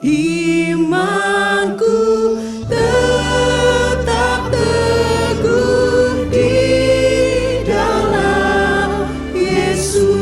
Imanku tetap teguh di dalam Yesus.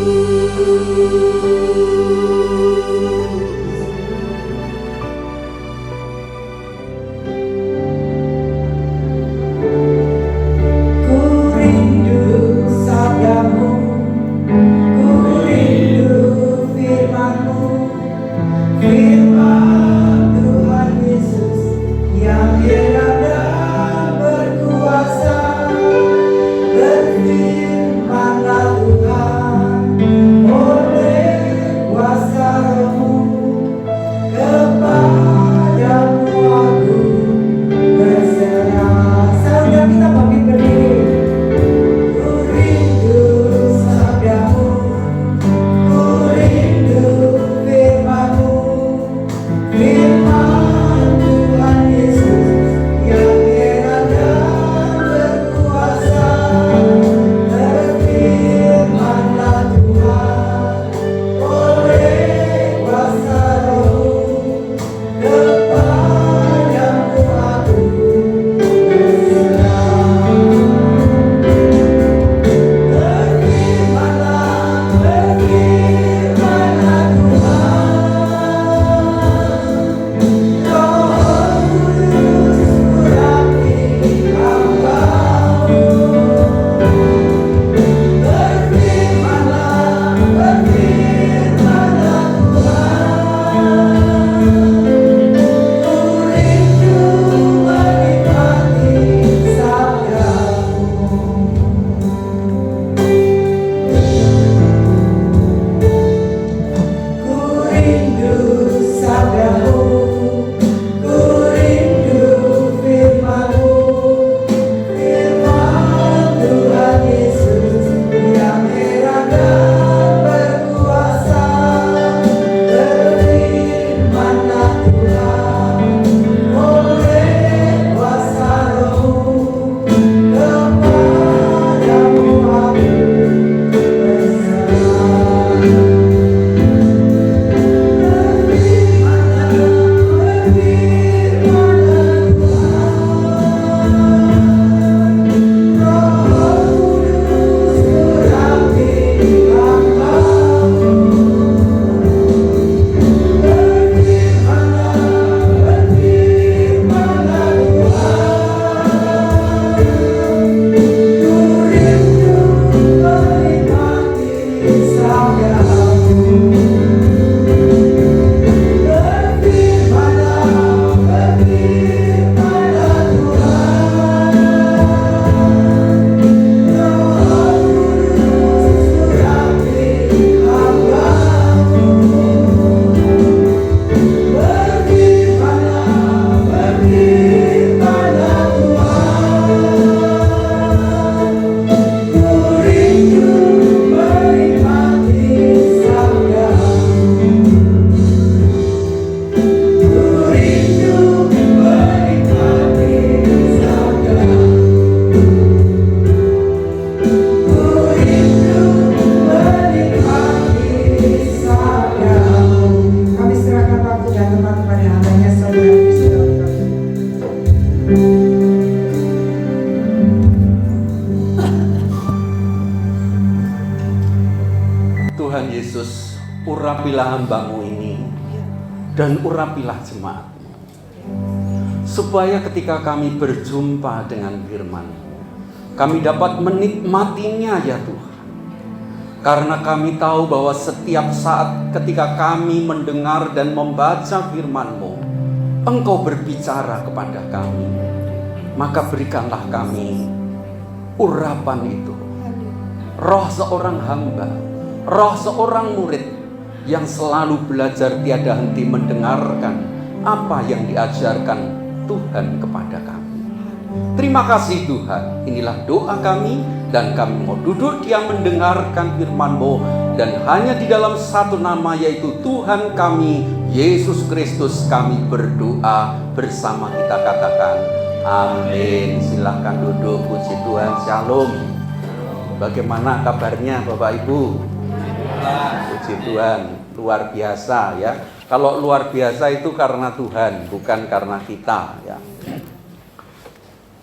Tuhan Yesus, urapilah hamba-Mu ini dan urapilah jemaat-Mu, supaya ketika kami berjumpa dengan firman-Mu, kami dapat menikmatinya ya Tuhan. Karena kami tahu bahwa setiap saat ketika kami mendengar dan membaca firman-Mu, Engkau berbicara kepada kami. Maka berikanlah kami urapan itu, roh seorang hamba, roh seorang murid yang selalu belajar tiada henti mendengarkan apa yang diajarkan Tuhan kepada kami. Terima kasih Tuhan, inilah doa kami dan kami mau duduk diam mendengarkan firman-Mu, dan hanya di dalam satu nama, yaitu Tuhan kami Yesus Kristus, kami berdoa bersama. Kita katakan amin. Silahkan duduk. Puji Tuhan. Shalom. Bagaimana kabarnya Bapak Ibu? Puji Tuhan, luar biasa ya. Kalau luar biasa itu karena Tuhan, bukan karena kita, ya.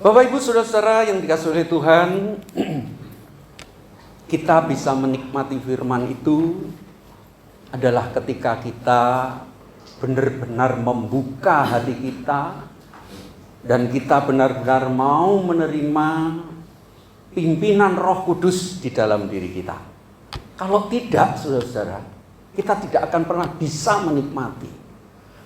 Bapak Ibu Saudara-saudara yang dikasihi oleh Tuhan, kita bisa menikmati firman itu adalah ketika kita benar-benar membuka hati kita dan kita benar-benar mau menerima pimpinan Roh Kudus di dalam diri kita. Kalau tidak, saudara-saudara, kita tidak akan pernah bisa menikmati.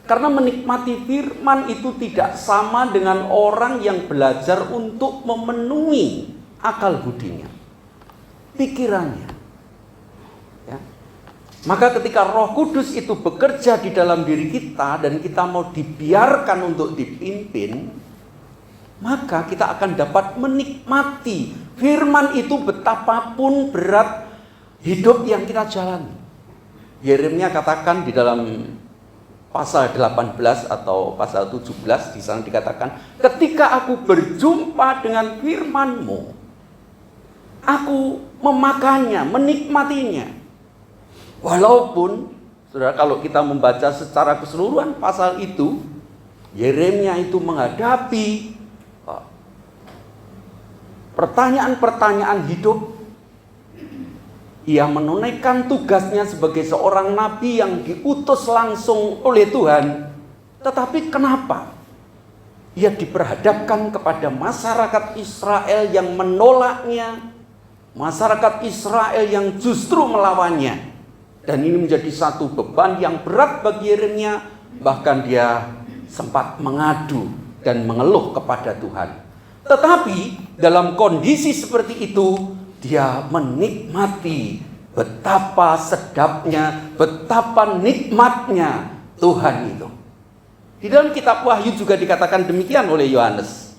Karena menikmati firman itu tidak sama dengan orang yang belajar untuk memenuhi akal budinya, pikirannya. Ya. Maka ketika Roh Kudus itu bekerja di dalam diri kita dan kita mau dibiarkan untuk dipimpin, maka kita akan dapat menikmati firman itu betapapun berat hidup yang kita jalani. Yeremia katakan di dalam pasal 18 atau pasal 17 di sana dikatakan, ketika aku berjumpa dengan firman-Mu, aku memakannya, menikmatinya. Walaupun, saudara, kalau kita membaca secara keseluruhan pasal itu, Yeremia itu menghadapi pertanyaan-pertanyaan hidup. Ia menunaikan tugasnya sebagai seorang nabi yang diutus langsung oleh Tuhan. Tetapi kenapa ia diperhadapkan kepada masyarakat Israel yang menolaknya, masyarakat Israel yang justru melawannya? Dan ini menjadi satu beban yang berat bagi Yeremia. Bahkan dia sempat mengadu dan mengeluh kepada Tuhan. Tetapi dalam kondisi seperti itu, dia menikmati betapa sedapnya, betapa nikmatnya Tuhan itu. Di dalam kitab Wahyu juga dikatakan demikian oleh Yohanes,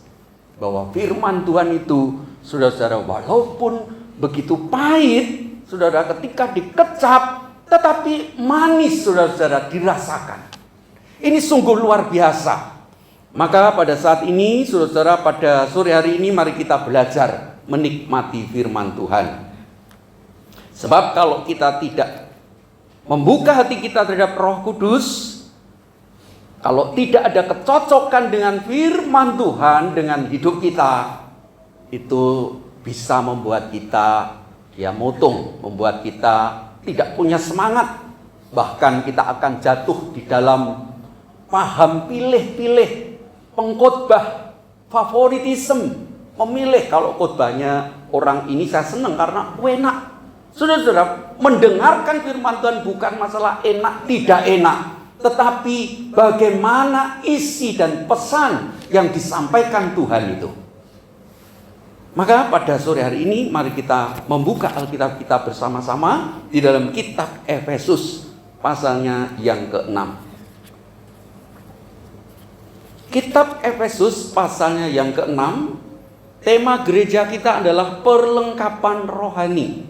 bahwa firman Tuhan itu, saudara-saudara, walaupun begitu pahit, saudara, ketika dikecap, tetapi manis, saudara-saudara, dirasakan. Ini sungguh luar biasa. Maka pada saat ini, saudara-saudara, pada sore hari ini mari kita belajar menikmati firman Tuhan. Sebab kalau kita tidak membuka hati kita terhadap Roh Kudus, kalau tidak ada kecocokan dengan firman Tuhan dengan hidup kita, itu bisa membuat kita mutung, membuat kita tidak punya semangat. Bahkan kita akan jatuh di dalam paham pilih-pilih, pengkhotbah, favoritisme. Memilih, kalau khotbahnya orang ini saya senang karena enak. Saudara-saudara, mendengarkan firman Tuhan bukan masalah enak, tidak enak, tetapi bagaimana isi dan pesan yang disampaikan Tuhan itu. Maka pada sore hari ini mari kita membuka Alkitab kita bersama-sama di dalam kitab Efesus pasalnya yang ke-6. Kitab Efesus pasalnya yang ke-6. Tema gereja kita adalah perlengkapan rohani.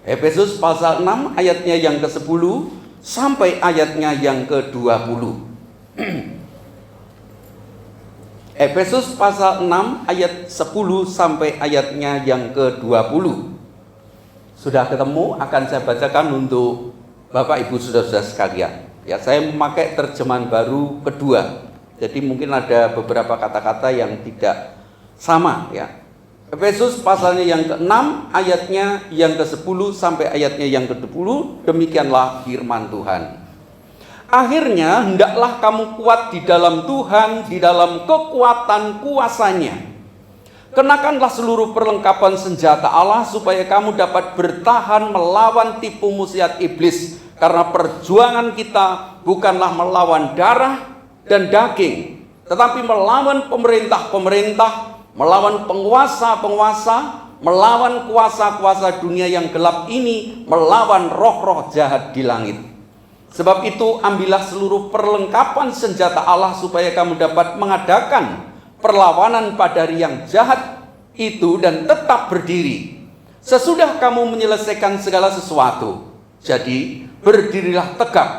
Efesus pasal 6 ayatnya yang ke-10 sampai ayatnya yang ke-20. Efesus pasal 6 ayat 10 sampai ayatnya yang ke-20. Sudah ketemu? Akan saya bacakan untuk Bapak Ibu Saudara-saudara sekalian. Ya, saya memakai terjemahan baru kedua. Jadi mungkin ada beberapa kata-kata yang tidak sama, ya. Efesus pasalnya yang ke-6 ayatnya yang ke-10 sampai ayatnya yang ke-20. Demikianlah firman Tuhan. Akhirnya hendaklah kamu kuat di dalam Tuhan, di dalam kekuatan kuasanya. Kenakanlah seluruh perlengkapan senjata Allah supaya kamu dapat bertahan melawan tipu muslihat iblis. Karena perjuangan kita bukanlah melawan darah dan daging, tetapi melawan pemerintah-pemerintah, melawan penguasa-penguasa, melawan kuasa-kuasa dunia yang gelap ini, melawan roh-roh jahat di langit. Sebab itu ambillah seluruh perlengkapan senjata Allah supaya kamu dapat mengadakan perlawanan pada hari yang jahat itu dan tetap berdiri. Sesudah kamu menyelesaikan segala sesuatu, jadi berdirilah tegak,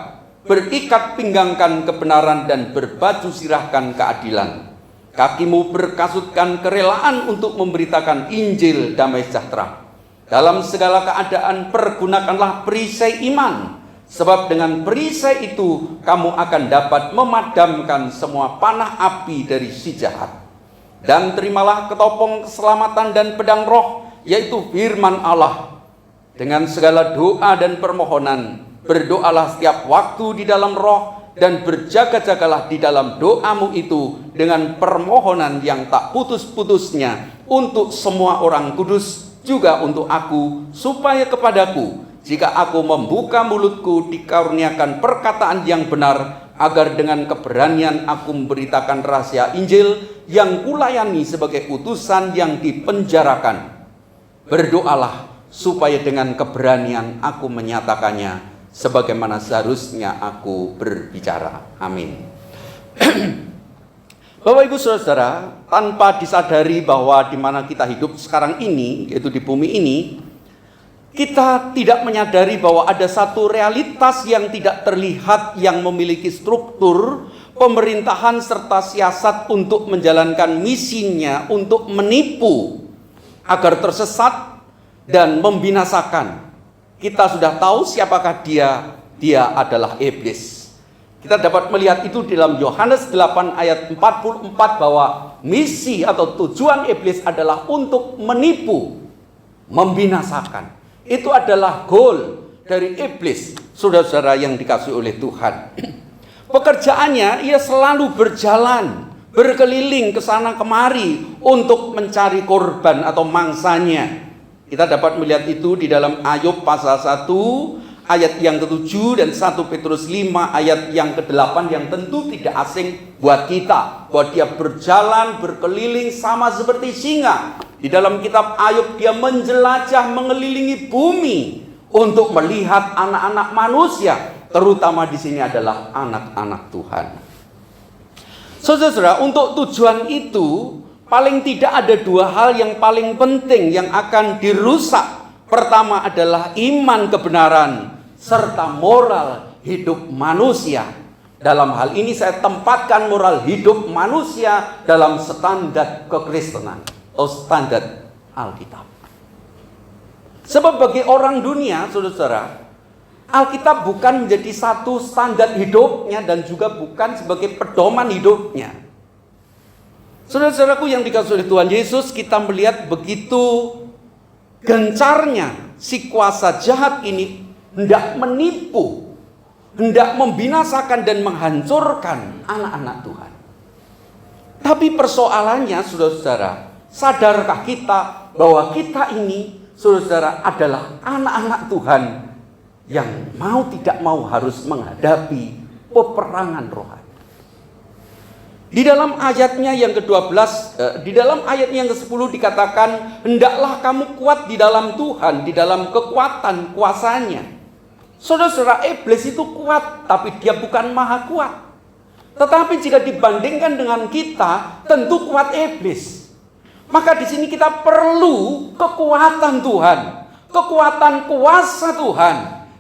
berikat pinggangkan kebenaran dan berbaju sirahkan keadilan. Kakimu berkasutkan kerelaan untuk memberitakan Injil damai sejahtera. Dalam segala keadaan pergunakanlah perisai iman Sebab dengan perisai itu kamu akan dapat memadamkan semua panah api dari si jahat. Dan terimalah ketopong keselamatan dan pedang roh, yaitu firman Allah. Dengan segala doa dan permohonan, berdoalah setiap waktu di dalam roh, dan berjaga-jagalah di dalam doamu itu dengan permohonan yang tak putus-putusnya untuk semua orang kudus, juga untuk aku, supaya kepadaku, jika aku membuka mulutku, dikaruniakan perkataan yang benar, agar dengan keberanian aku memberitakan rahasia Injil yang kulayani sebagai utusan yang dipenjarakan. Berdoalah supaya dengan keberanian aku menyatakannya sebagaimana seharusnya aku berbicara. Amin. Bapak Ibu Saudara, tanpa disadari bahwa di mana kita hidup sekarang ini, yaitu di bumi ini, kita tidak menyadari bahwa ada satu realitas yang tidak terlihat yang memiliki struktur, pemerintahan serta siasat untuk menjalankan misinya untuk menipu agar tersesat dan membinasakan. Kita sudah tahu siapakah dia. Dia adalah iblis. Kita dapat melihat itu di dalam Yohanes 8 ayat 44 bahwa misi atau tujuan iblis adalah untuk menipu, membinasakan. Itu adalah goal dari iblis, saudara-saudara yang dikasihi oleh Tuhan. Pekerjaannya ia selalu berjalan, berkeliling ke sana kemari untuk mencari korban atau mangsanya. Kita dapat melihat itu di dalam Ayub pasal 1 ayat yang ke-7 dan 1 Petrus 5 ayat yang ke-8 yang tentu tidak asing buat kita. Bahwa dia berjalan, berkeliling sama seperti singa. Di dalam kitab Ayub dia menjelajah mengelilingi bumi untuk melihat anak-anak manusia, terutama di sini adalah anak-anak Tuhan. Saudara-saudara, untuk tujuan itu paling tidak ada dua hal yang paling penting yang akan dirusak. Pertama adalah iman kebenaran serta moral hidup manusia. Dalam hal ini saya tempatkan moral hidup manusia dalam standar kekristenan atau standar Alkitab. Sebab bagi orang dunia, saudara-saudara, Alkitab bukan menjadi satu standar hidupnya dan juga bukan sebagai pedoman hidupnya. Saudara-saudaraku yang dikasihi oleh Tuhan Yesus, kita melihat begitu gencarnya si kuasa jahat ini hendak menipu, hendak membinasakan dan menghancurkan anak-anak Tuhan. Tapi persoalannya, saudara-saudara, sadarkah kita bahwa kita ini, saudara-saudara, adalah anak-anak Tuhan yang mau tidak mau harus menghadapi peperangan rohani. Di dalam ayatnya yang ke-12, di dalam ayatnya yang ke-10 dikatakan, hendaklah kamu kuat di dalam Tuhan, di dalam kekuatan kuasanya. Saudara-saudara, iblis itu kuat, tapi dia bukan maha kuat. Tetapi jika dibandingkan dengan kita, tentu kuat iblis. Maka di sini kita perlu kekuatan Tuhan, kekuatan kuasa Tuhan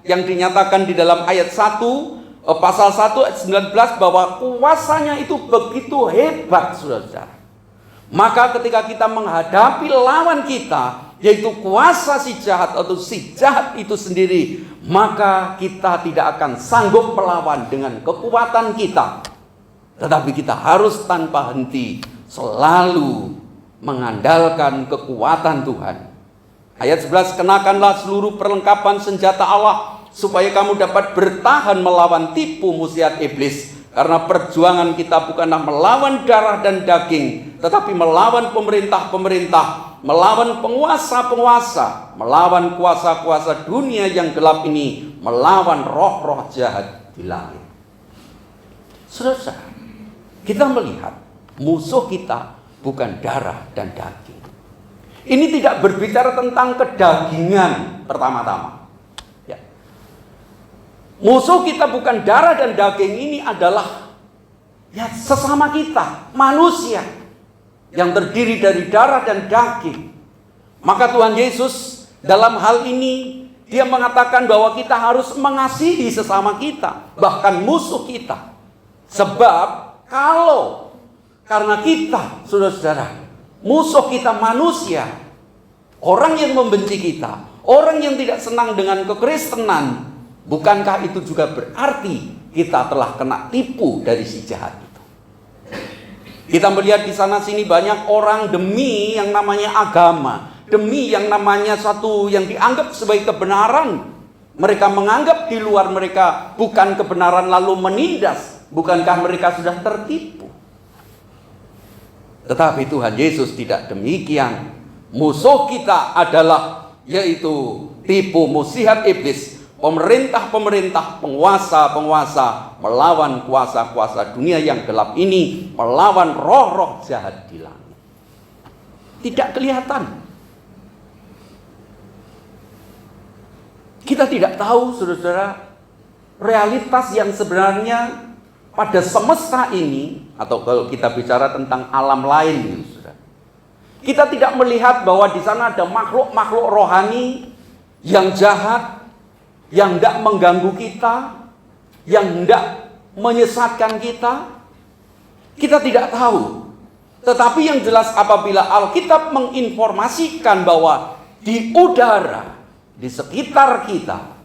yang dinyatakan di dalam ayat 1, pasal 1 ayat 19 bahwa kuasanya itu begitu hebat, saudara-saudara. Maka ketika kita menghadapi lawan kita, yaitu kuasa si jahat atau si jahat itu sendiri, maka kita tidak akan sanggup melawan dengan kekuatan kita. Tetapi kita harus tanpa henti selalu mengandalkan kekuatan Tuhan. Ayat 11, kenakanlah seluruh perlengkapan senjata Allah supaya kamu dapat bertahan melawan tipu muslihat iblis. Karena perjuangan kita bukanlah melawan darah dan daging, tetapi melawan pemerintah-pemerintah, melawan penguasa-penguasa, melawan kuasa-kuasa dunia yang gelap ini, melawan roh-roh jahat di langit. Saudara, kita melihat musuh kita bukan darah dan daging. Ini tidak berbicara tentang kedagingan pertama-tama. Ya. Musuh kita bukan darah dan daging, ini adalah ya sesama kita, manusia yang terdiri dari darah dan daging. Maka Tuhan Yesus dalam hal ini dia mengatakan bahwa kita harus mengasihi sesama kita, bahkan musuh kita. Sebab karena kita, saudara-saudara, musuh kita manusia, orang yang membenci kita, orang yang tidak senang dengan kekristenan, bukankah itu juga berarti kita telah kena tipu dari si jahat itu? Kita melihat di sana sini banyak orang demi yang namanya agama, demi yang namanya satu yang dianggap sebagai kebenaran, mereka menganggap di luar mereka bukan kebenaran lalu menindas. Bukankah mereka sudah tertipu? Tetapi Tuhan Yesus tidak demikian. Musuh kita adalah yaitu tipu muslihat iblis, pemerintah-pemerintah, penguasa-penguasa melawan kuasa-kuasa dunia yang gelap ini, melawan roh-roh jahat di langit. Tidak kelihatan. Kita tidak tahu, saudara-saudara, realitas yang sebenarnya pada semesta ini, atau kalau kita bicara tentang alam lain, saudara, kita tidak melihat bahwa di sana ada makhluk-makhluk rohani yang jahat, yang hendak mengganggu kita, yang hendak menyesatkan kita. Kita tidak tahu. Tetapi yang jelas apabila Alkitab menginformasikan bahwa di udara, di sekitar kita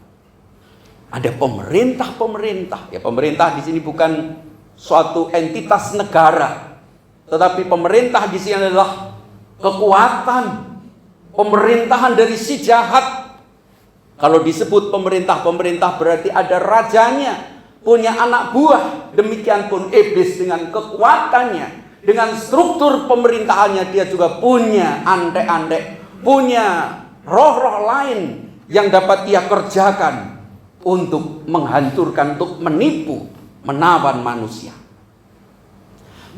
ada pemerintah-pemerintah. Ya, pemerintah di sini bukan suatu entitas negara, tetapi pemerintah di sini adalah kekuatan pemerintahan dari si jahat. Kalau disebut pemerintah-pemerintah berarti ada rajanya, punya anak buah. Demikian pun iblis dengan kekuatannya, dengan struktur pemerintahannya, dia juga punya andek-andek, punya roh-roh lain yang dapat ia kerjakan untuk menghancurkan, untuk menipu, menawan manusia.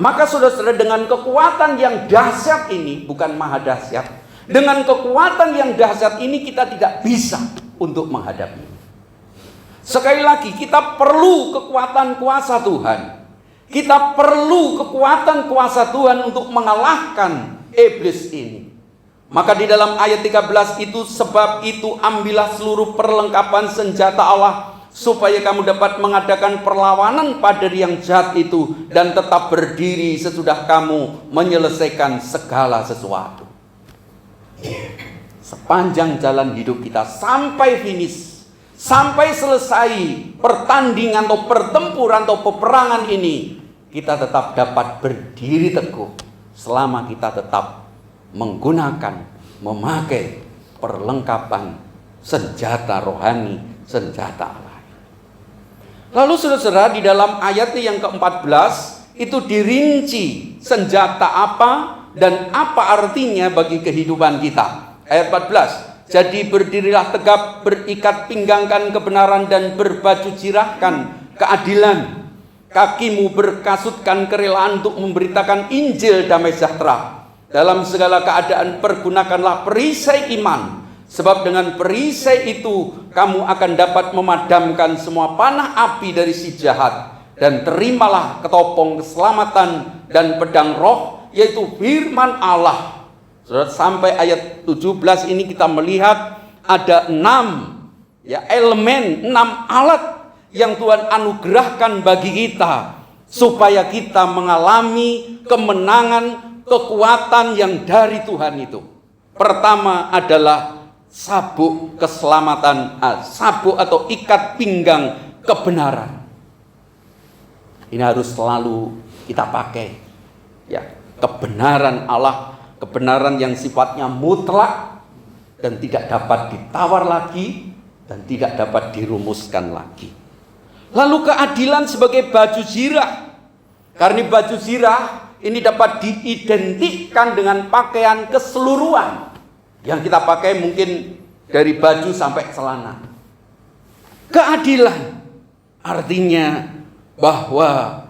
Maka saudara-saudara, dengan kekuatan yang dahsyat ini, bukan maha dahsyat, dengan kekuatan yang dahsyat ini kita tidak bisa untuk menghadapi. Sekali lagi, kita perlu kekuatan kuasa Tuhan. Kita perlu kekuatan kuasa Tuhan untuk mengalahkan iblis ini. Maka di dalam ayat 13 itu, sebab itu ambillah seluruh perlengkapan senjata Allah, supaya kamu dapat mengadakan perlawanan pada yang jahat itu, dan tetap berdiri sesudah kamu menyelesaikan segala sesuatu. Sepanjang jalan hidup kita sampai finish, sampai selesai pertandingan atau pertempuran atau peperangan ini, kita tetap dapat berdiri teguh selama kita tetap menggunakan, memakai perlengkapan senjata rohani, senjata Allah. Lalu saudara-saudara, di dalam ayatnya yang ke-14 itu dirinci senjata apa dan apa artinya bagi kehidupan kita. Ayat 14, jadi berdirilah tegap, berikat pinggangkan kebenaran dan berbaju jirahkan keadilan. Kakimu berkasutkan kerelaan untuk memberitakan Injil damai sejahtera. Dalam segala keadaan pergunakanlah perisai iman, sebab dengan perisai itu kamu akan dapat memadamkan semua panah api dari si jahat. Dan terimalah ketopong keselamatan dan pedang roh, yaitu firman Allah. Saudara, sampai ayat 17 ini kita melihat ada 6 elemen, 6 alat yang Tuhan anugerahkan bagi kita, supaya kita mengalami kemenangan, kekuatan yang dari Tuhan itu. Pertama adalah sabuk keselamatan, sabuk atau ikat pinggang kebenaran. Ini harus selalu kita pakai. Ya, kebenaran Allah, kebenaran yang sifatnya mutlak dan tidak dapat ditawar lagi dan tidak dapat dirumuskan lagi. Lalu keadilan sebagai baju zirah. Karena baju zirah ini dapat diidentikan dengan pakaian keseluruhan yang kita pakai, mungkin dari baju sampai celana. Keadilan artinya bahwa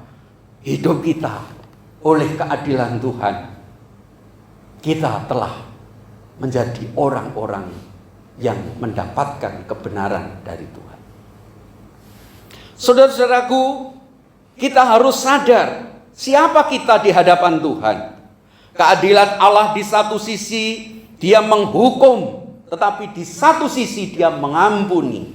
hidup kita oleh keadilan Tuhan, kita telah menjadi orang-orang yang mendapatkan kebenaran dari Tuhan. Saudara-saudaraku, kita harus sadar siapa kita di hadapan Tuhan. Keadilan Allah di satu sisi dia menghukum, tetapi di satu sisi dia mengampuni.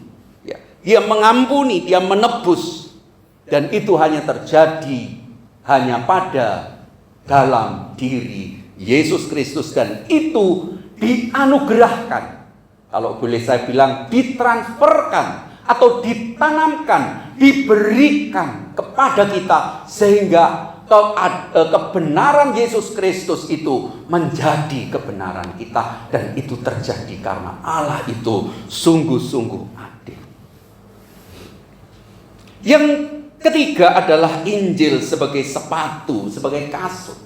Dia mengampuni, dia menebus. Dan itu hanya terjadi hanya pada dalam diri Yesus Kristus, dan itu dianugerahkan. Kalau boleh saya bilang, ditransferkan atau ditanamkan, diberikan kepada kita sehingga kebenaran Yesus Kristus itu menjadi kebenaran kita, dan itu terjadi karena Allah itu sungguh-sungguh adil. Yang ketiga adalah Injil sebagai sepatu, sebagai kasut.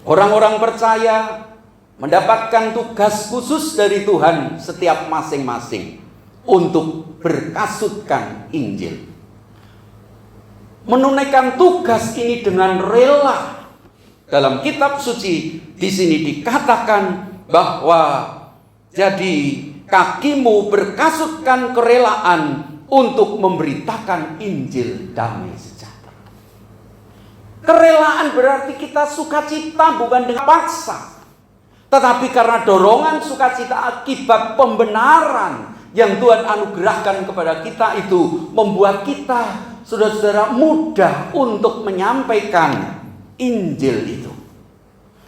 Orang-orang percaya mendapatkan tugas khusus dari Tuhan setiap masing-masing untuk berkasutkan Injil. Menunaikan tugas ini dengan rela. Dalam kitab suci di sini dikatakan bahwa jadi kakimu berkasutkan kerelaan untuk memberitakan Injil damai sejahtera. Kerelaan berarti kita sukacita bukan dengan paksa, tetapi karena dorongan sukacita akibat pembenaran yang Tuhan anugerahkan kepada kita itu membuat kita, saudara-saudara, mudah untuk menyampaikan Injil itu.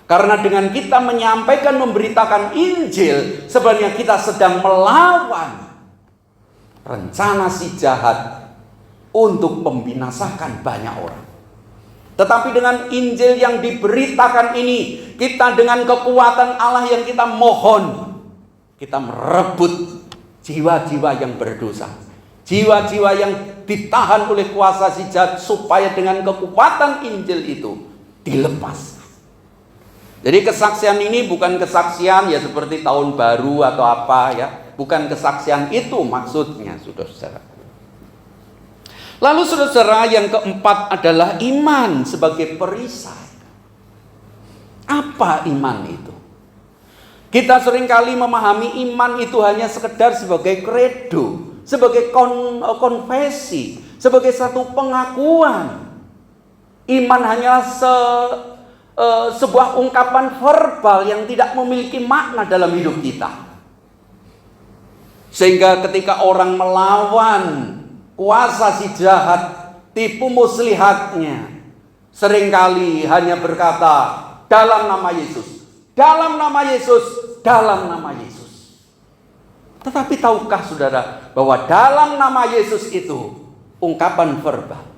Karena dengan kita menyampaikan, memberitakan Injil, sebenarnya kita sedang melawan rencana si jahat untuk membinasakan banyak orang. Tetapi dengan Injil yang diberitakan ini, kita dengan kekuatan Allah yang kita mohon, kita merebut jiwa-jiwa yang berdosa, jiwa-jiwa yang ditahan oleh kuasa si jahat, supaya dengan kekuatan Injil itu dilepas. Jadi kesaksian ini bukan kesaksian ya seperti tahun baru atau apa ya, bukan kesaksian itu maksudnya, saudara-saudara. Lalu saudara-saudara, yang keempat adalah iman sebagai perisai. Apa iman itu? Kita seringkali memahami iman itu hanya sekedar sebagai kredo, sebagai konfesi, sebagai satu pengakuan. Iman hanyalah sebuah ungkapan verbal yang tidak memiliki makna dalam hidup kita. Sehingga ketika orang melawan kuasa si jahat, tipu muslihatnya, seringkali hanya berkata, dalam nama Yesus, dalam nama Yesus, dalam nama Yesus. Tetapi tahukah saudara bahwa dalam nama Yesus itu ungkapan verbal.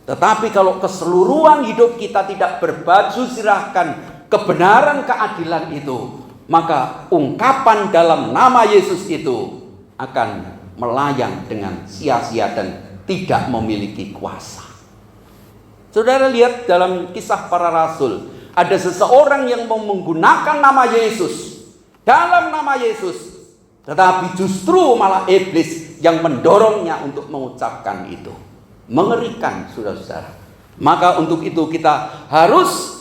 Tetapi kalau keseluruhan hidup kita tidak berbaju sirahkan kebenaran keadilan itu, maka ungkapan dalam nama Yesus itu akan melayang dengan sia-sia dan tidak memiliki kuasa. Saudara lihat dalam Kisah Para Rasul, ada seseorang yang mau menggunakan nama Yesus, dalam nama Yesus, tetapi justru malah iblis yang mendorongnya untuk mengucapkan itu. Mengerikan, saudara-saudara. Maka untuk itu kita harus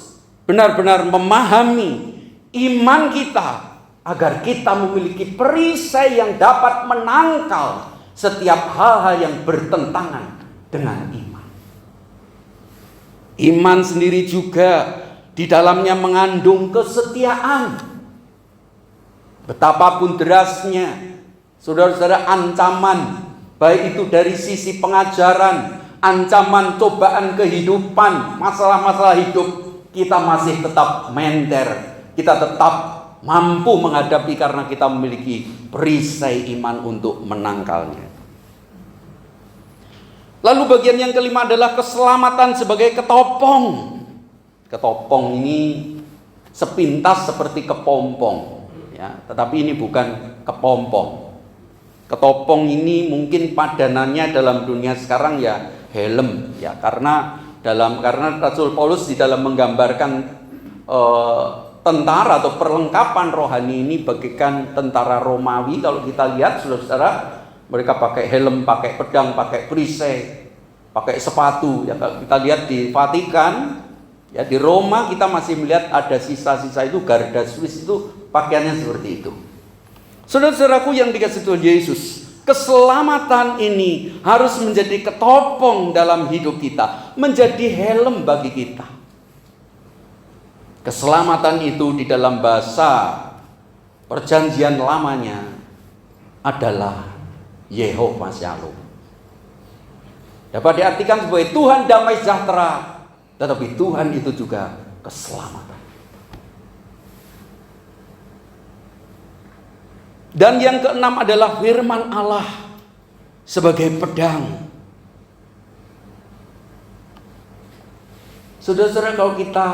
benar-benar memahami iman kita, agar kita memiliki perisai yang dapat menangkal setiap hal-hal yang bertentangan dengan iman. Iman sendiri juga di dalamnya mengandung kesetiaan. Betapapun derasnya, saudara-saudara, ancaman, baik itu dari sisi pengajaran, ancaman cobaan kehidupan, masalah-masalah hidup, kita masih tetap menter, kita tetap mampu menghadapi karena kita memiliki perisai iman untuk menangkalnya. Lalu bagian yang kelima adalah keselamatan sebagai ketopong. Ketopong ini sepintas seperti kepompong, ya, tetapi ini bukan kepompong. Ketopong ini mungkin padanannya dalam dunia sekarang ya helm, ya, karena Rasul Paulus di dalam menggambarkan tentara atau perlengkapan rohani ini bagaikan tentara Romawi. Kalau kita lihat, saudara-saudara, mereka pakai helm, pakai pedang, pakai perisai, pakai sepatu. Ya, kalau kita lihat di Vatikan, ya, di Roma kita masih melihat ada sisa-sisa itu, garda Swiss itu pakaiannya seperti itu. Saudara-saudaraku yang dikasihi Tuhan Yesus, keselamatan ini harus menjadi ketopong dalam hidup kita, menjadi helm bagi kita. Keselamatan itu di dalam bahasa perjanjian lamanya adalah Yehova Shalom. Dapat diartikan sebagai Tuhan damai sejahtera, tetapi Tuhan itu juga keselamatan. Dan yang keenam adalah firman Allah sebagai pedang. Saudara-saudara, kalau kita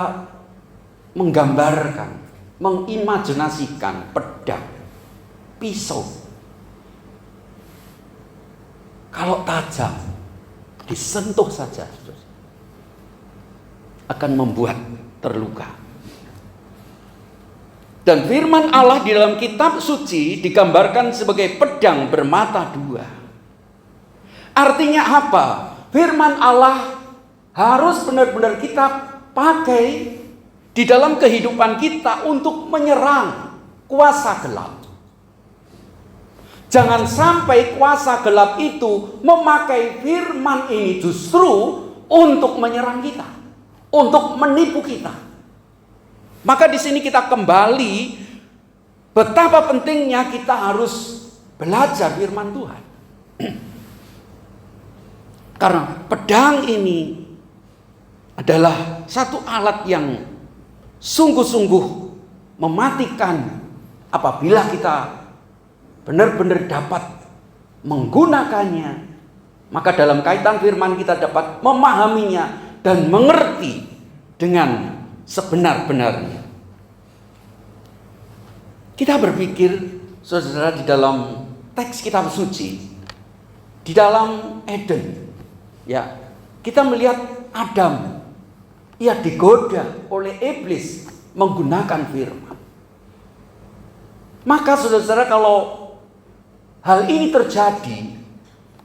menggambarkan, mengimajinasikan pedang, pisau, kalau tajam, disentuh saja akan membuat terluka. Dan firman Allah di dalam kitab suci digambarkan sebagai pedang bermata dua. Artinya apa? Firman Allah harus benar-benar kita pakai di dalam kehidupan kita untuk menyerang kuasa gelap. Jangan sampai kuasa gelap itu memakai firman ini justru untuk menyerang kita, untuk menipu kita. Maka di sini kita kembali betapa pentingnya kita harus belajar firman Tuhan. Karena pedang ini adalah satu alat yang sungguh-sungguh mematikan apabila kita benar-benar dapat menggunakannya. Maka dalam kaitan firman kita dapat memahaminya dan mengerti dengan sebenar-benarnya. Kita berpikir, saudara, di dalam teks kitab suci, di dalam Eden, ya, kita melihat Adam, ia digoda oleh iblis menggunakan firman. Maka saudara-saudara, kalau hal ini terjadi,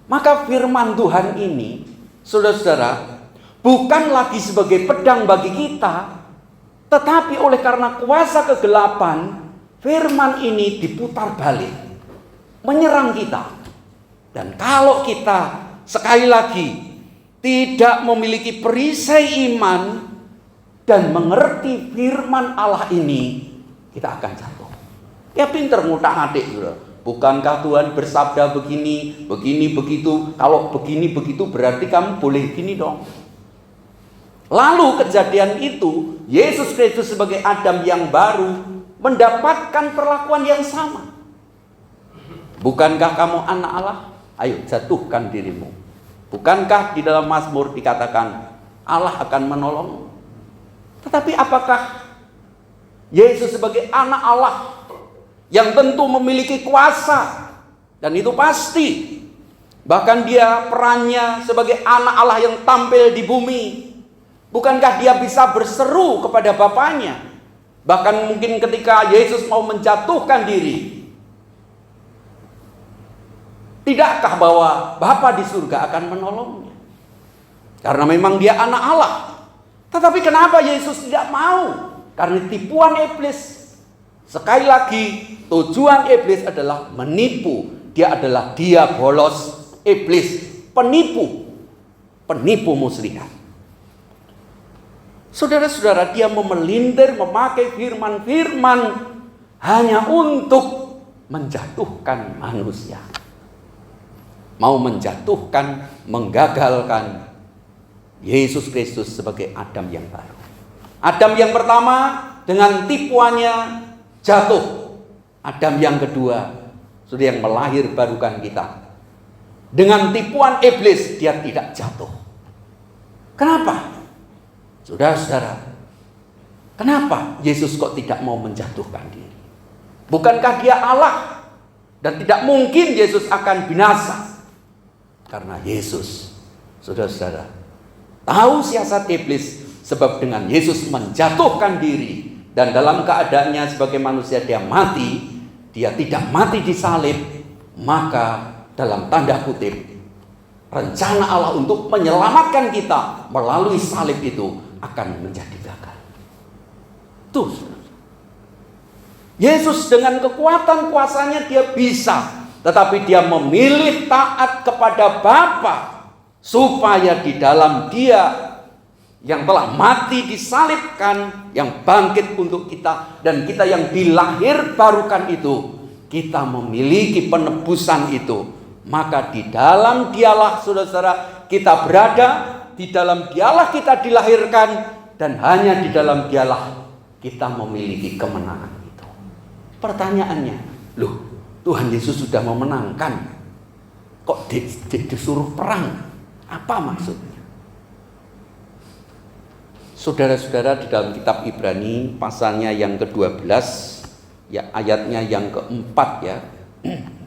maka firman Tuhan ini, saudara-saudara, bukan lagi sebagai pedang bagi kita, tetapi oleh karena kuasa kegelapan, firman ini diputar balik, menyerang kita. Dan kalau kita sekali lagi tidak memiliki perisai iman dan mengerti firman Allah ini, kita akan jatuh. Ya pinter ngutak-ngatik gitu. Bukankah Tuhan bersabda begini, begini, begitu. Kalau begini, begitu berarti kamu boleh gini dong. Lalu kejadian itu, Yesus Kristus sebagai Adam yang baru mendapatkan perlakuan yang sama. Bukankah kamu anak Allah? Ayo jatuhkan dirimu. Bukankah di dalam Mazmur dikatakan Allah akan menolongmu? Tetapi apakah Yesus sebagai anak Allah yang tentu memiliki kuasa, dan itu pasti, bahkan dia perannya sebagai anak Allah yang tampil di bumi, bukankah dia bisa berseru kepada Bapaknya? Bahkan mungkin ketika Yesus mau menjatuhkan diri, tidakkah bahwa Bapa di surga akan menolongnya? Karena memang dia anak Allah. Tetapi kenapa Yesus tidak mau? Karena tipuan iblis. Sekali lagi, tujuan iblis adalah menipu. Dia adalah diabolos, iblis, penipu muslihat. Saudara-saudara, dia memelintir, memakai firman-firman hanya untuk menjatuhkan manusia. Mau menjatuhkan, menggagalkan Yesus Kristus sebagai Adam yang baru. Adam yang pertama dengan tipuannya jatuh. Adam yang kedua sudah yang melahir barukan kita. Dengan tipuan iblis dia tidak jatuh. Kenapa? Saudara-saudara, kenapa Yesus kok tidak mau menjatuhkan diri? Bukankah dia Allah? Dan tidak mungkin Yesus akan binasa. Karena Yesus, saudara-saudara, tahu siasat iblis. Sebab dengan Yesus menjatuhkan diri, dan dalam keadaannya sebagai manusia dia mati, dia tidak mati di salib, maka dalam tanda kutip, rencana Allah untuk menyelamatkan kita melalui salib itu akan menjadi gagal. Tuh, Yesus dengan kekuatan kuasanya dia bisa, tetapi dia memilih taat kepada Bapa supaya di dalam dia yang telah mati disalibkan, yang bangkit untuk kita, dan kita yang dilahir barukan itu, kita memiliki penebusan itu. Maka di dalam dialah, saudara-saudara, kita berada, di dalam dialah kita dilahirkan, dan hanya di dalam dialah kita memiliki kemenangan itu. Pertanyaannya, loh, Tuhan Yesus sudah memenangkan. Kok disuruh perang? Apa maksudnya? Saudara-saudara, di dalam kitab Ibrani pasalnya yang ke-12, ya ayatnya yang ke-4 ya.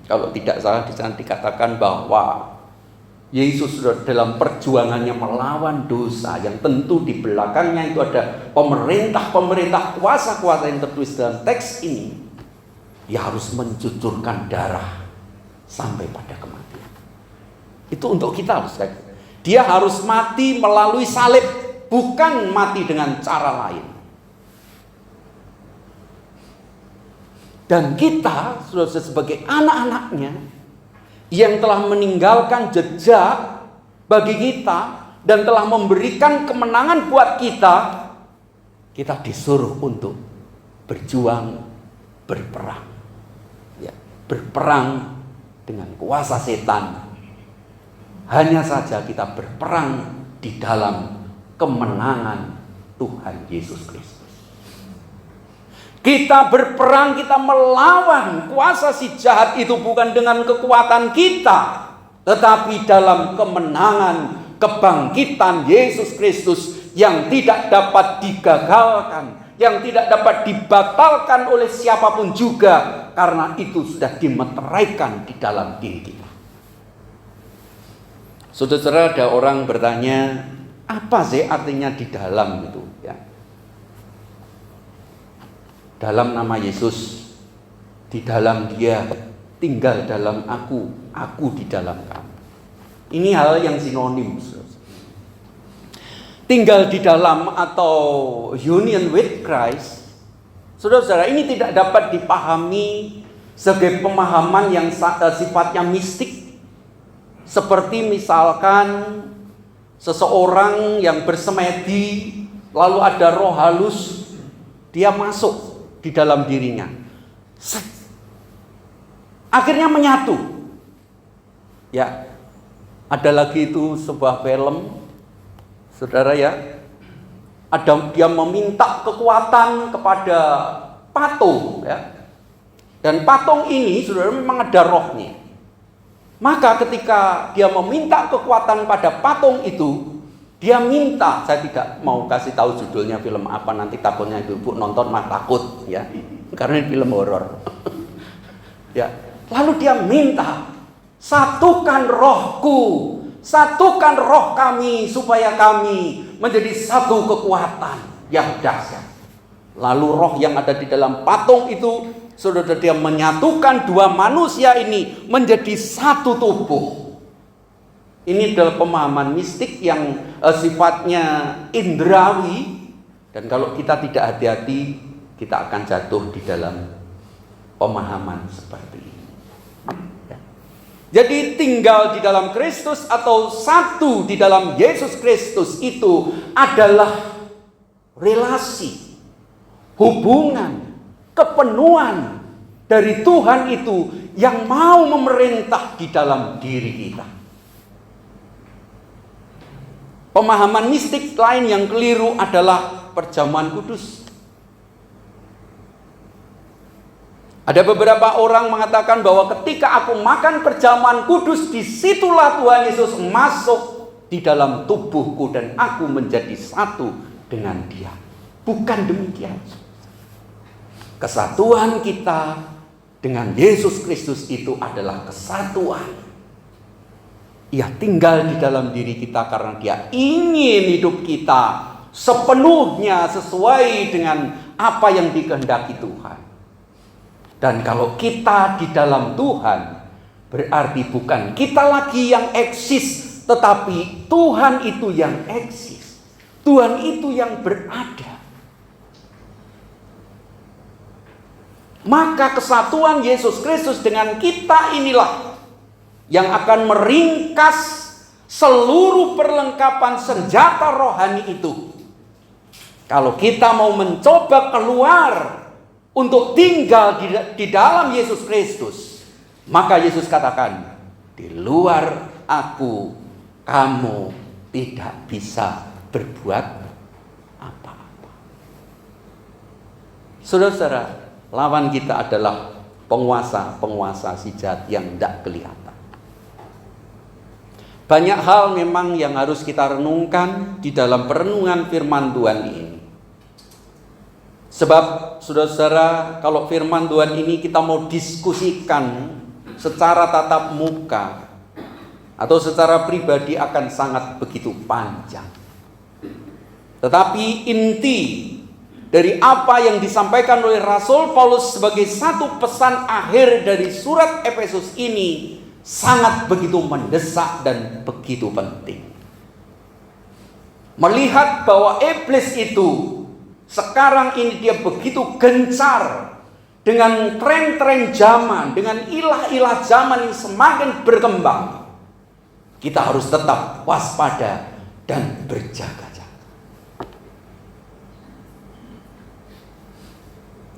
Kalau tidak salah di sana dikatakan bahwa Yesus sudah dalam perjuangannya melawan dosa, yang tentu di belakangnya itu ada pemerintah-pemerintah, kuasa-kuasa yang tertulis dalam teks ini. Dia harus mencucurkan darah sampai pada kematian. Itu untuk kita, saudara. Dia harus mati melalui salib, bukan mati dengan cara lain. Dan kita, saudara, sebagai anak-anaknya yang telah meninggalkan jejak bagi kita dan telah memberikan kemenangan buat kita, kita disuruh untuk berjuang, berperang. Ya, berperang dengan kuasa setan. Hanya saja kita berperang di dalam kemenangan Tuhan Yesus Kristus. Kita berperang, kita melawan kuasa si jahat itu bukan dengan kekuatan kita, tetapi dalam kemenangan kebangkitan Yesus Kristus yang tidak dapat digagalkan, yang tidak dapat dibatalkan oleh siapapun juga, karena itu sudah dimeteraikan di dalam diri kita. Saudara, ada orang bertanya, apa sih artinya di dalam itu? Ya. Dalam nama Yesus, di dalam Dia, tinggal dalam aku di dalam kamu. Ini hal yang sinonim. Tinggal di dalam atau union with Christ, saudara-saudara, ini tidak dapat dipahami sebagai pemahaman yang sifatnya mistik. Seperti misalkan seseorang yang bersemedi, lalu ada roh halus, dia masuk di dalam dirinya, akhirnya menyatu. Ya, ada lagi itu sebuah film, saudara ya, ada dia meminta kekuatan kepada patung, ya, dan patung ini, saudara, memang ada rohnya. Maka ketika dia meminta kekuatan pada patung itu, dia minta, saya tidak mau kasih tahu judulnya film apa, nanti takutnya ibu nonton mah takut ya, karena ini film horor. Ya, lalu dia minta, satukan rohku, satukan roh kami supaya kami menjadi satu kekuatan yang dahsyat. Lalu roh yang ada di dalam patung itu, saudara, dia menyatukan dua manusia ini menjadi satu tubuh. Ini adalah pemahaman mistik yang sifatnya indrawi, dan kalau kita tidak hati-hati, kita akan jatuh di dalam pemahaman seperti ini. Ya. Jadi tinggal di dalam Kristus atau satu di dalam Yesus Kristus itu adalah relasi, hubungan, kepenuhan dari Tuhan itu yang mau memerintah di dalam diri kita. Pemahaman mistik lain yang keliru adalah perjamuan kudus. Ada beberapa orang mengatakan bahwa ketika aku makan perjamuan kudus, disitulah Tuhan Yesus masuk di dalam tubuhku dan aku menjadi satu dengan Dia. Bukan demikian. Kesatuan kita dengan Yesus Kristus itu adalah kesatuan. Ia tinggal di dalam diri kita karena Dia ingin hidup kita sepenuhnya sesuai dengan apa yang dikehendaki Tuhan. Dan kalau kita di dalam Tuhan, berarti bukan kita lagi yang eksis, tetapi Tuhan itu yang eksis. Tuhan itu yang berada. Maka kesatuan Yesus Kristus dengan kita inilah yang akan meringkas seluruh perlengkapan senjata rohani itu. Kalau kita mau mencoba keluar untuk tinggal di dalam Yesus Kristus, maka Yesus katakan, di luar aku, kamu tidak bisa berbuat apa-apa. Saudara-saudara, lawan kita adalah penguasa si jahat yang tidak kelihatan. Banyak hal memang yang harus kita renungkan di dalam perenungan firman Tuhan ini. Sebab saudara-saudara, kalau firman Tuhan ini kita mau diskusikan secara tatap muka atau secara pribadi akan sangat begitu panjang. Tetapi inti dari apa yang disampaikan oleh Rasul Paulus sebagai satu pesan akhir dari surat Efesus ini sangat begitu mendesak dan begitu penting. Melihat bahwa iblis itu sekarang ini dia begitu gencar dengan tren-tren zaman, dengan ilah-ilah zaman yang semakin berkembang. Kita harus tetap waspada dan berjaga-jaga.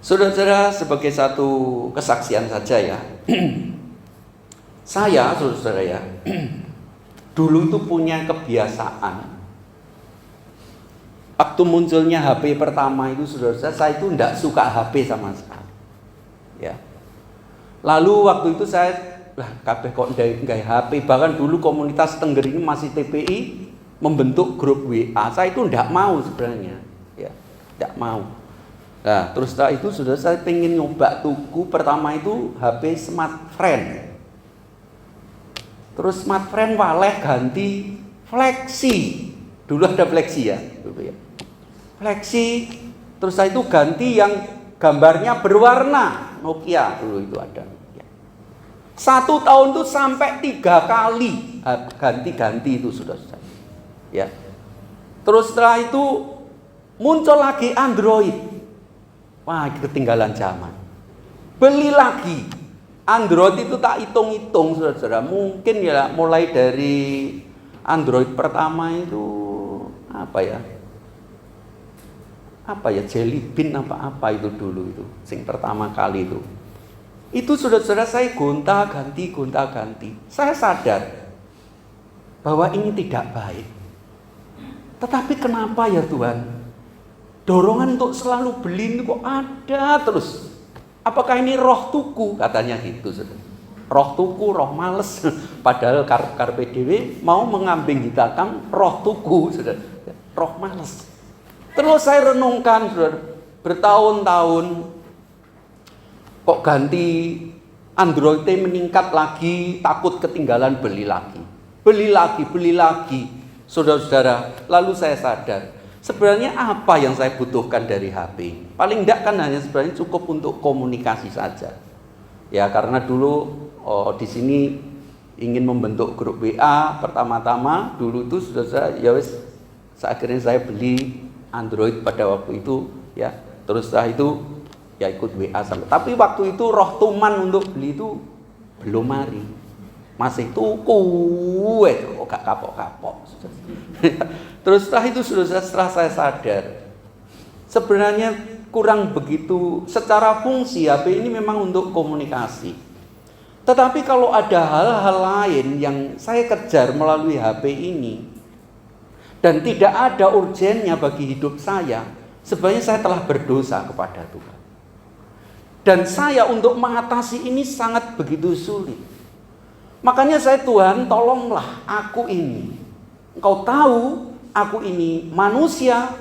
Saudara-saudara, sebagai satu kesaksian saja ya. Saya, saudara-saudara ya, dulu itu punya kebiasaan. Waktu munculnya HP pertama itu, saudara-saudara, saya itu tidak suka HP sama sekali. Ya. Lalu waktu itu saya, kabeh kok nggak HP. Bahkan dulu komunitas Tengger ini masih TPI membentuk grup WA. Saya itu tidak mau sebenarnya, ya, tidak mau. Nah, terus setelah itu sudah saya pengen nyoba tuku pertama itu HP Smartfren. Terus Smartfren waleh ganti Flexi. Dulu ada Flexi ya, dulu ya. Flexi, terus saya itu ganti yang gambarnya berwarna, Nokia dulu itu ada. Ya. 1 tahun itu sampai 3 kali ganti-ganti itu sudah. Ya. Terus setelah itu muncul lagi Android. Wah, ketinggalan zaman. Beli lagi. Android itu tak hitung-hitung, saudara-saudara. Mungkin ya mulai dari Android pertama itu apa ya Jelly Bean apa itu dulu itu, sing pertama kali itu. Itu saudara-saudara saya gonta-ganti. Saya sadar bahwa ini tidak baik. Tetapi kenapa ya Tuhan? Dorongan untuk selalu beli ini kok ada terus. Apakah ini roh tuku? Katanya gitu, saudara. Roh tuku, roh males. Padahal karpe dewe mau mengambing hitam roh tuku, saudara. Roh males. Terus saya renungkan, saudara, bertahun-tahun kok ganti Android meningkat lagi, takut ketinggalan beli lagi, saudara-saudara. Lalu saya sadar, sebenarnya apa yang saya butuhkan dari HP? Paling enggak kan hanya sebenarnya cukup untuk komunikasi saja. Ya karena dulu di sini ingin membentuk grup WA pertama-tama dulu itu sudah akhirnya saya beli Android pada waktu itu ya. Terus setelah itu ya ikut WA sampai. Tapi waktu itu roh tuman untuk beli itu belum mari. Masih tuku kok gak kapok-kapok. Terus setelah itu setelah saya sadar sebenarnya kurang begitu secara fungsi HP ini memang untuk komunikasi. Tetapi kalau ada hal-hal lain yang saya kejar melalui HP ini dan tidak ada urgennya bagi hidup saya, sebenarnya saya telah berdosa kepada Tuhan. Dan saya untuk mengatasi ini sangat begitu sulit. Makanya saya, Tuhan tolonglah aku ini. Engkau tahu aku ini manusia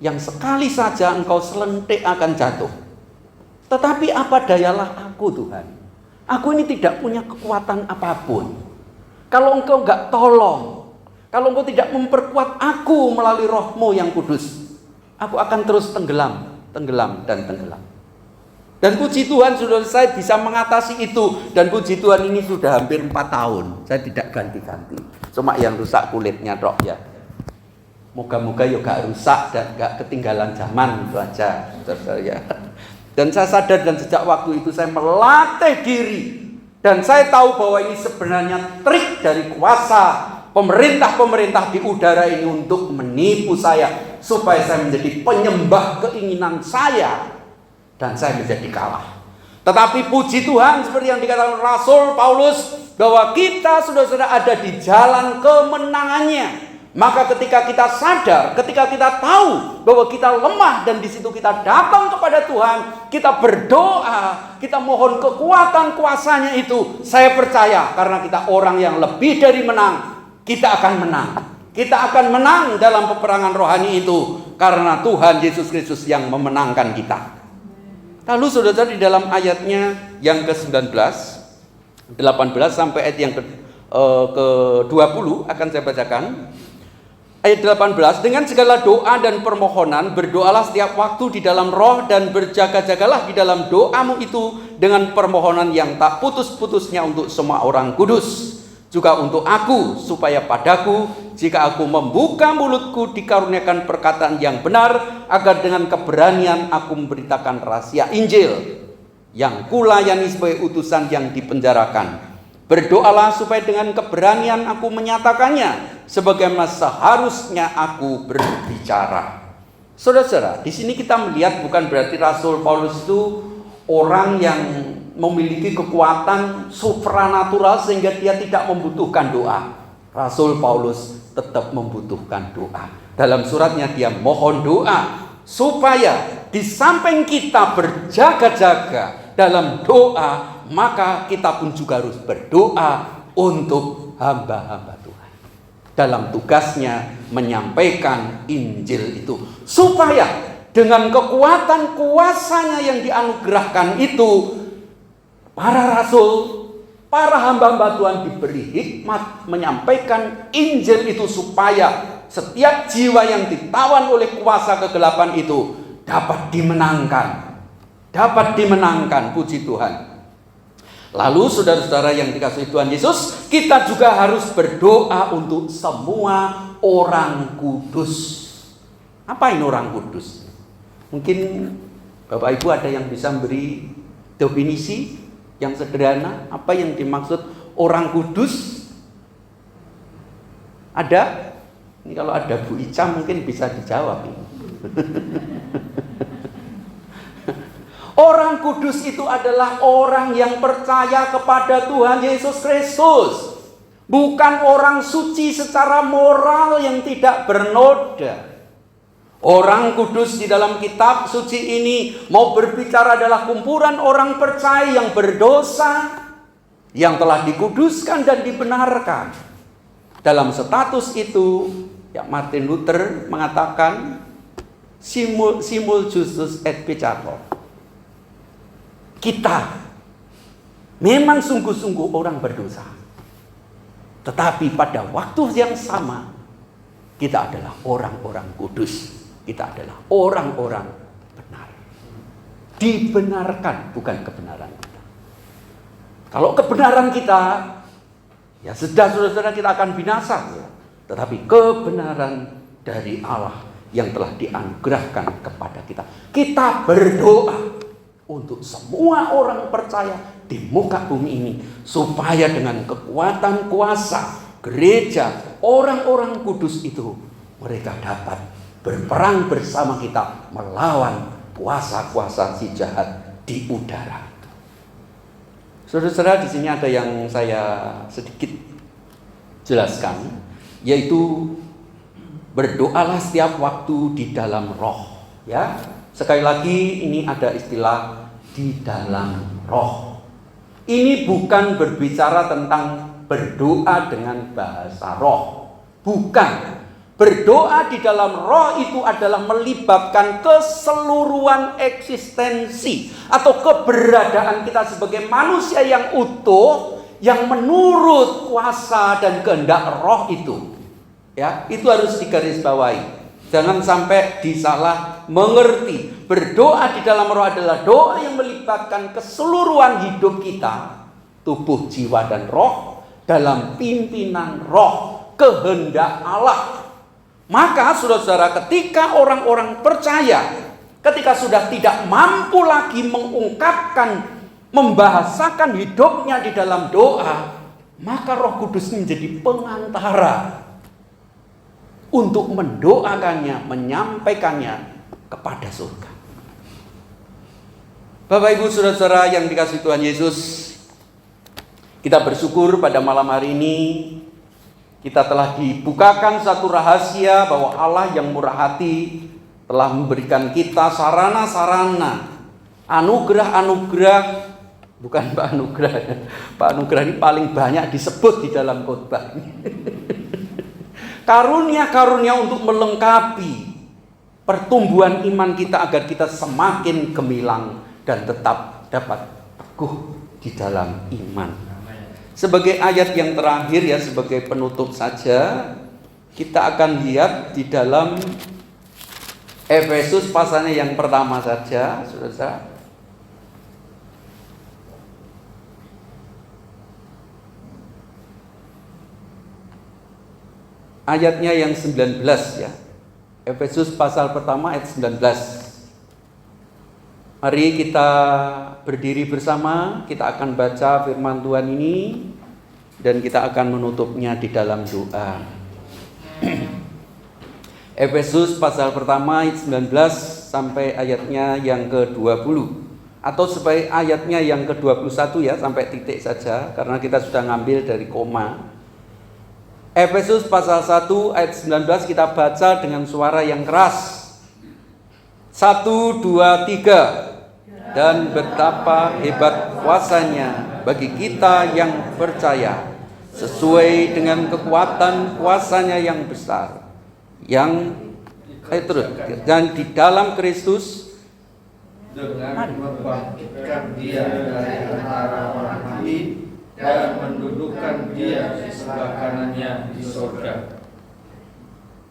yang sekali saja engkau selentik akan jatuh. Tetapi apa dayalah aku, Tuhan. Aku ini tidak punya kekuatan apapun. Kalau engkau enggak tolong, kalau engkau tidak memperkuat aku melalui roh-Mu yang kudus, aku akan terus tenggelam. Dan puji Tuhan sudah saya bisa mengatasi itu. Dan puji Tuhan ini sudah hampir 4 tahun. Saya tidak ganti-ganti. Cuma yang rusak kulitnya dok ya. Moga-moga ya gak rusak dan gak ketinggalan zaman itu aja. Ya. Dan saya sadar dan sejak waktu itu saya melatih diri. Dan saya tahu bahwa ini sebenarnya trik dari kuasa pemerintah-pemerintah di udara ini untuk menipu saya supaya saya menjadi penyembah keinginan saya dan saya menjadi kalah. Tetapi puji Tuhan seperti yang dikatakan Rasul Paulus bahwa kita sudah ada di jalan kemenangannya. Maka ketika kita sadar, ketika kita tahu bahwa kita lemah dan di situ kita datang kepada Tuhan, kita berdoa, kita mohon kekuatan kuasanya itu, saya percaya karena kita orang yang lebih dari menang, kita akan menang. Kita akan menang dalam peperangan rohani itu karena Tuhan Yesus Kristus yang memenangkan kita. Lalu saudara di dalam ayatnya yang ke-19, 18 sampai ayat yang ke-20 akan saya bacakan. Ayat 18, dengan segala doa dan permohonan berdoalah setiap waktu di dalam roh dan berjaga-jagalah di dalam doamu itu dengan permohonan yang tak putus-putusnya untuk semua orang kudus. Juga untuk aku, supaya padaku jika aku membuka mulutku dikaruniakan perkataan yang benar, agar dengan keberanian aku memberitakan rahasia Injil yang kulayani sebagai utusan yang dipenjarakan. Berdoalah supaya dengan keberanian aku menyatakannya sebagaimana seharusnya aku berbicara. Saudara-saudara, di sini kita melihat bukan berarti Rasul Paulus itu orang yang memiliki kekuatan supranatural sehingga dia tidak membutuhkan doa. Rasul Paulus tetap membutuhkan doa. Dalam suratnya dia mohon doa supaya di samping kita berjaga-jaga dalam doa, maka kita pun juga harus berdoa untuk hamba-hamba Tuhan dalam tugasnya menyampaikan Injil itu, supaya dengan kekuatan kuasanya yang dianugerahkan itu, para rasul, para hamba-hamba Tuhan diberi hikmat menyampaikan Injil itu, supaya setiap jiwa yang ditawan oleh kuasa kegelapan itu dapat dimenangkan. Puji Tuhan. Lalu saudara-saudara yang dikasihi Tuhan Yesus, kita juga harus berdoa untuk semua orang kudus. Apa ini orang kudus? Mungkin Bapak Ibu ada yang bisa beri definisi yang sederhana, apa yang dimaksud orang kudus? Ada? Ini kalau ada Bu Ica mungkin bisa dijawab. Orang kudus itu adalah orang yang percaya kepada Tuhan Yesus Kristus. Bukan orang suci secara moral yang tidak bernoda. Orang kudus di dalam kitab suci ini mau berbicara adalah kumpulan orang percaya yang berdosa, yang telah dikuduskan dan dibenarkan. Dalam status itu, ya Martin Luther mengatakan simul justus et peccator. Kita memang sungguh-sungguh orang berdosa, tetapi pada waktu yang sama kita adalah orang-orang kudus. Kita adalah orang-orang benar. Dibenarkan, bukan kebenaran kita. Kalau kebenaran kita, ya sudah saudara-saudara, kita akan binasa. Tetapi kebenaran dari Allah yang telah dianugerahkan kepada kita, kita berdoa untuk semua orang percaya di muka bumi ini, supaya dengan kekuatan kuasa gereja, orang-orang kudus itu, mereka dapat berperang bersama kita melawan kuasa-kuasa si jahat di udara. Saudara-saudara, di sini ada yang saya sedikit jelaskan, yaitu berdoalah setiap waktu di dalam roh. Ya, sekali lagi ini ada istilah di dalam roh. Ini bukan berbicara tentang berdoa dengan bahasa roh. Bukan. Berdoa di dalam roh itu adalah melibatkan keseluruhan eksistensi atau keberadaan kita sebagai manusia yang utuh, yang menurut kuasa dan kehendak roh itu. Ya, itu harus digarisbawahi. Jangan sampai disalah mengerti. Berdoa di dalam roh adalah doa yang melibatkan keseluruhan hidup kita, tubuh, jiwa, dan roh, dalam pimpinan roh, kehendak Allah. Maka saudara-saudara, ketika orang-orang percaya, ketika sudah tidak mampu lagi mengungkapkan, membahasakan hidupnya di dalam doa, maka Roh Kudus menjadi pengantara untuk mendoakannya, menyampaikannya kepada surga. Bapak Ibu saudara-saudara yang dikasihi Tuhan Yesus, kita bersyukur pada malam hari ini Kita telah dibukakan satu rahasia bahwa Allah yang murah hati telah memberikan kita sarana-sarana, anugerah-anugerah, bukan Pak Anugerah ya. Pak Anugerah ini paling banyak disebut di dalam khotbah. Karunia-karunia untuk melengkapi pertumbuhan iman kita agar kita semakin gemilang dan tetap dapat teguh di dalam iman. Sebagai ayat yang terakhir ya, sebagai penutup saja, kita akan lihat di dalam Efesus pasalnya yang pertama saja, saudara. Ayatnya yang 19 ya. Efesus pasal pertama ayat 19. Mari kita berdiri bersama, kita akan baca firman Tuhan ini dan kita akan menutupnya di dalam doa. Efesus pasal pertama ayat 19 sampai ayatnya yang ke-20. Atau sampai ayatnya yang ke-21 ya, sampai titik saja karena kita sudah ngambil dari koma. Efesus pasal 1 ayat 19 kita baca dengan suara yang keras. 1, 2, 3. Dan betapa hebat kuasanya bagi kita yang percaya, sesuai dengan kekuatan kuasanya yang besar, yang dan di dalam Kristus, dengan membangkitkan dia dari antara orang mati dan mendudukkan dia di sebelah kanannya di surga.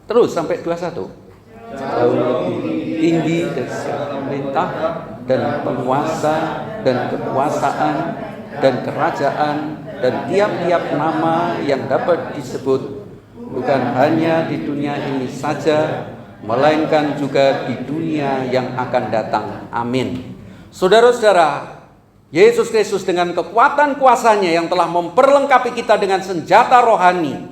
Terus sampai 21. Jauh lebih tinggi dari segala pemerintah dan penguasa dan kekuasaan dan kerajaan dan tiap-tiap nama yang dapat disebut, bukan hanya di dunia ini saja, melainkan juga di dunia yang akan datang. Amin. Saudara-saudara, Yesus Kristus dengan kekuatan kuasanya yang telah memperlengkapi kita dengan senjata rohani,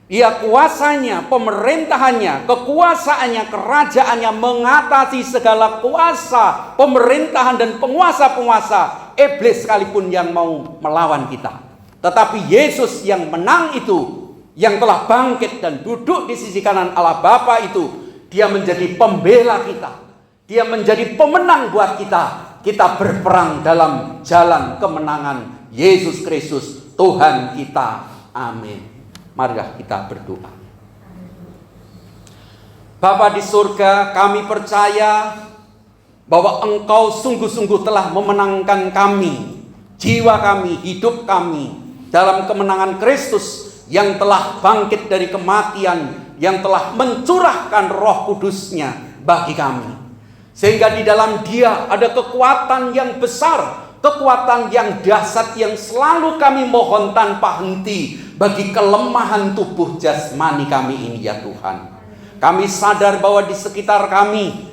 Dia kuasanya, pemerintahannya, kekuasaannya, kerajaannya mengatasi segala kuasa, pemerintahan dan penguasa-penguasa iblis sekalipun yang mau melawan kita. Tetapi Yesus yang menang itu, yang telah bangkit dan duduk di sisi kanan Allah Bapa itu, Dia menjadi pembela kita. Dia menjadi pemenang buat kita. Kita berperang dalam jalan kemenangan Yesus Kristus Tuhan kita. Amin. Marilah kita berdoa. Bapa di surga, kami percaya bahwa Engkau sungguh-sungguh telah memenangkan kami, jiwa kami, hidup kami dalam kemenangan Kristus yang telah bangkit dari kematian, yang telah mencurahkan Roh Kudus-Nya bagi kami. Sehingga di dalam Dia ada kekuatan yang besar, kekuatan yang dahsyat yang selalu kami mohon tanpa henti bagi kelemahan tubuh jasmani kami ini ya Tuhan. Kami sadar bahwa di sekitar kami,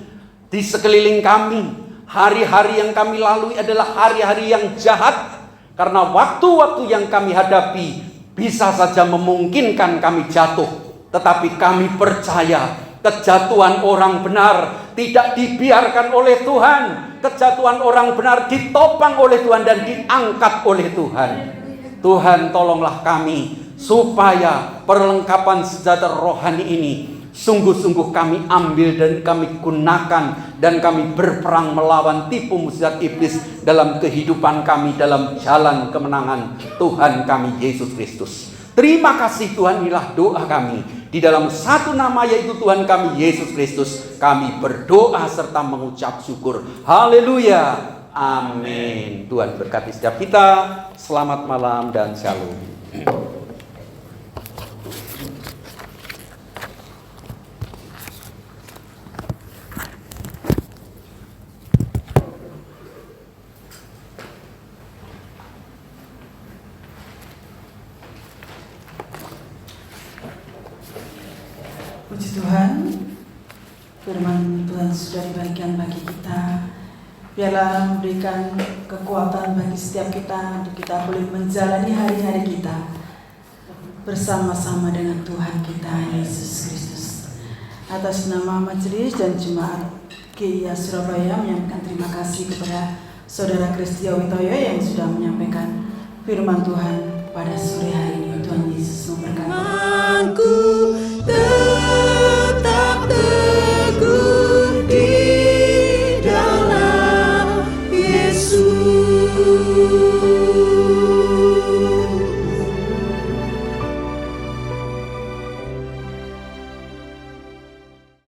di sekeliling kami, hari-hari yang kami lalui adalah hari-hari yang jahat. Karena waktu-waktu yang kami hadapi bisa saja memungkinkan kami jatuh. Tetapi kami percaya kejatuhan orang benar tidak dibiarkan oleh Tuhan. Kejatuhan orang benar ditopang oleh Tuhan dan diangkat oleh Tuhan. Tuhan, tolonglah kami supaya perlengkapan senjata rohani ini sungguh-sungguh kami ambil dan kami gunakan dan kami berperang melawan tipu muslihat iblis dalam kehidupan kami dalam jalan kemenangan Tuhan kami Yesus Kristus. Terima kasih Tuhan, inilah doa kami. Di dalam satu nama yaitu Tuhan kami Yesus Kristus, kami berdoa serta mengucap syukur. Haleluya. Amin. Tuhan berkati setiap kita. Selamat malam dan shalom. Puji Tuhan, firman Tuhan sudah dibagikan bagi kita. Biarlah memberikan kekuatan bagi setiap kita untuk kita boleh menjalani hari-hari kita bersama-sama dengan Tuhan kita Yesus Kristus. Atas nama majelis dan jemaat GIA Surabaya menyampaikan terima kasih kepada Saudara Kristia Witoyo yang sudah menyampaikan firman Tuhan pada sore hari ini. Tuhan Yesus memberkati.